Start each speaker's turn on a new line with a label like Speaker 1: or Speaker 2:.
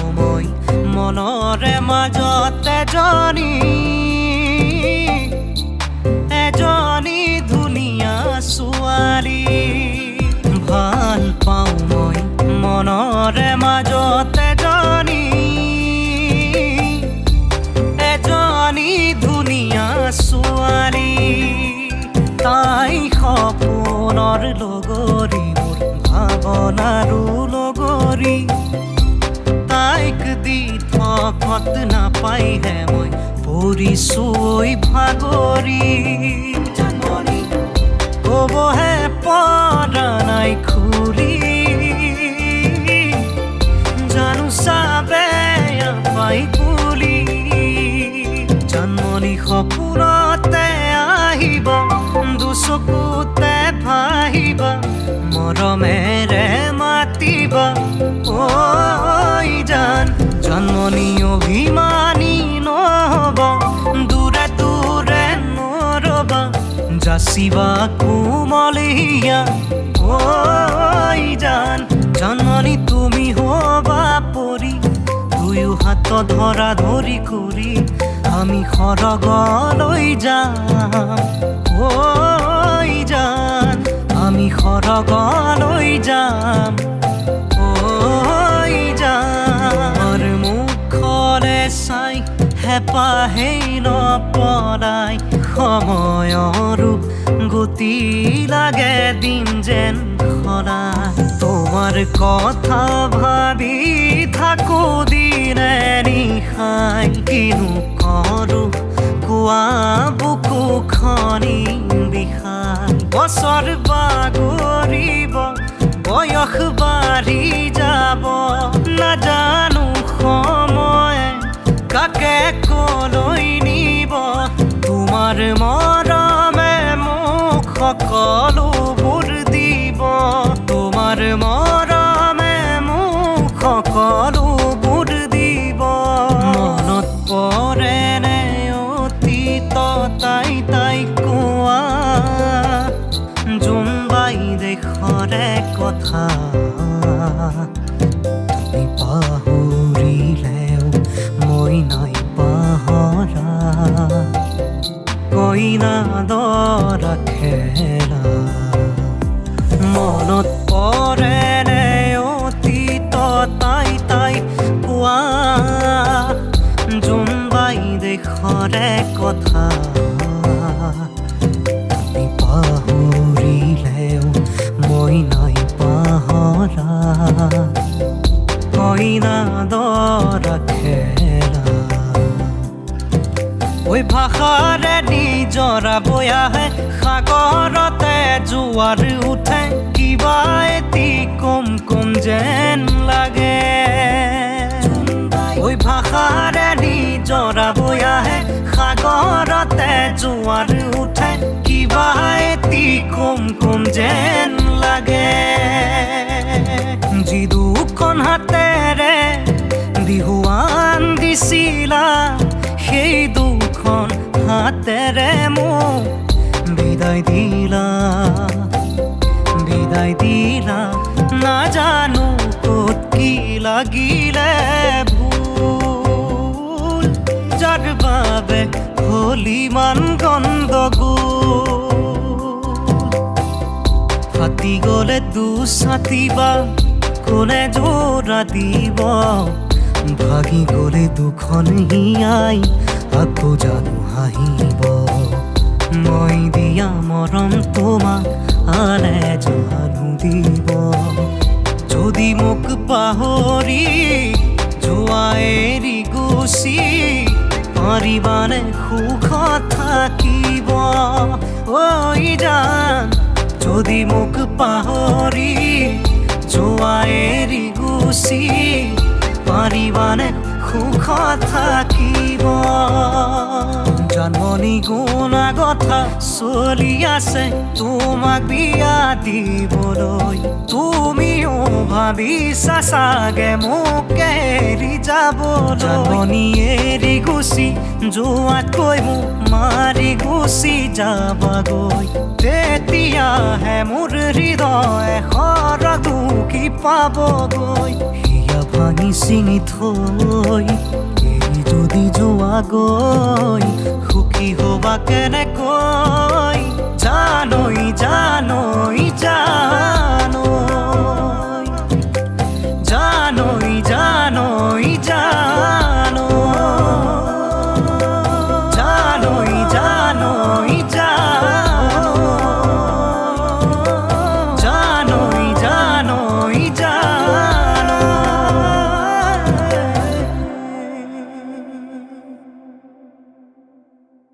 Speaker 1: পাওঁ মই মনৰে মাজত এজনী ধুনীয়া ছোৱালী ভাল পাওঁ মই মনৰে মাজত এজনী ধুনীয়া ছোৱালী তাই সপোনৰ লগৰী মোৰ ভাৱনাৰো লগৰী তাইক দি থকত নাপাইহে মই পৰিছোই ভাগৰি ক'বহে পৰা নাই খুলি জানো চাবে পাই বুলি জন্মনি সপোনতে আহিব দুচকুতে ভাহিব মৰমেৰে মাতিব ঐ জান জন্মনি অভিমানী নহ'ব দূৰে দূৰে নৰ'ব যাচিবা কোমলীয়া ঐ জান জন্মনি তুমি হ'বা পৰি দুয়ো হাত ধৰা ধৰি কৰি আমি সৰগলৈ যাম ঐ জান আমি সৰগলৈ যাম ঐ জান মুখলে চাই হেঁপাহেই নপলাই সময়ৰো গতি লাগে দিন যেন সলাই তোমাৰ কথা ভাবি থাকো দিনে নিশাই কিনো কৰো কোৱা বুকুখনি বিষাই বছৰ বাগৰিব বয়স বাঢ়ি যাব নাজানো সময় কাকে কলৈ নিব তোমাৰ মৰমে মোক সকলোবোৰ দিব তোমাৰ মৰমে মোক সকলোবোৰ দিব মনত পৰেনে অতীত তাই কোৱা জুম্বাই দেশৰে কথা তুমি পাহৰিলেও মই নাই পাহৰা কইনা দৰা খেলা মনত পৰেনে অতীত তাই কোৱা জুম্বাই দেশৰে কথা তুমি পাহৰিলেও মই নাই পাহৰা কইনা দৰা খেলা ঐ ভাষাৰে নিজৰা বয়াহে সাগৰতে জোৱাৰ উঠে কিবা এটি কম যেন লাগে ঐ ভাষাৰে নিজৰা বয়াহে সাগৰতে জোৱাৰ উঠে কিবা এটি কম যেন লাগে যি দুখন হাতেৰে বিহুৱান দিছিলা সেই দুখন হাতেৰে মোক বিদায় দিলা নাজানো ক'ত কি লাগিলে ভুল যাৰ বাবে হ'ল ইমান গণ্ডগোল ফাটি গ'লে দুছাতিবা কোনে জোৰা দিব ভাগি গ'লে দুখন হিয়াই আকৌ জানো হাঁহিব মই দিয়া মৰম তোমাক আনে জানো দিব যদি মোক পাহৰি যোৱা এৰি গুচি পাৰিবানে সুখত থাকিব ঐ জান যদি মোক পাহৰি যোৱা এৰি গুচি পাৰিবানে সুখত থাকিব জন্মনি গুণা কথা চলি আছে তোমাক বিয়া দিবলৈ তুমিও ভাবিছা চাগে মোক এৰি যাবলৈ জন্মনি এৰি গুচি যোৱাতকৈ মোক মাৰি গুচি যাবাগৈ তেতিয়াহে মোৰ হৃদয় সৰ দুখী পাবগৈ হিয়া ভাঙি চিঙি থৈ এৰি যদি যোৱাগৈ সুখী হবা কেনেকৈ জানৈ জানৈ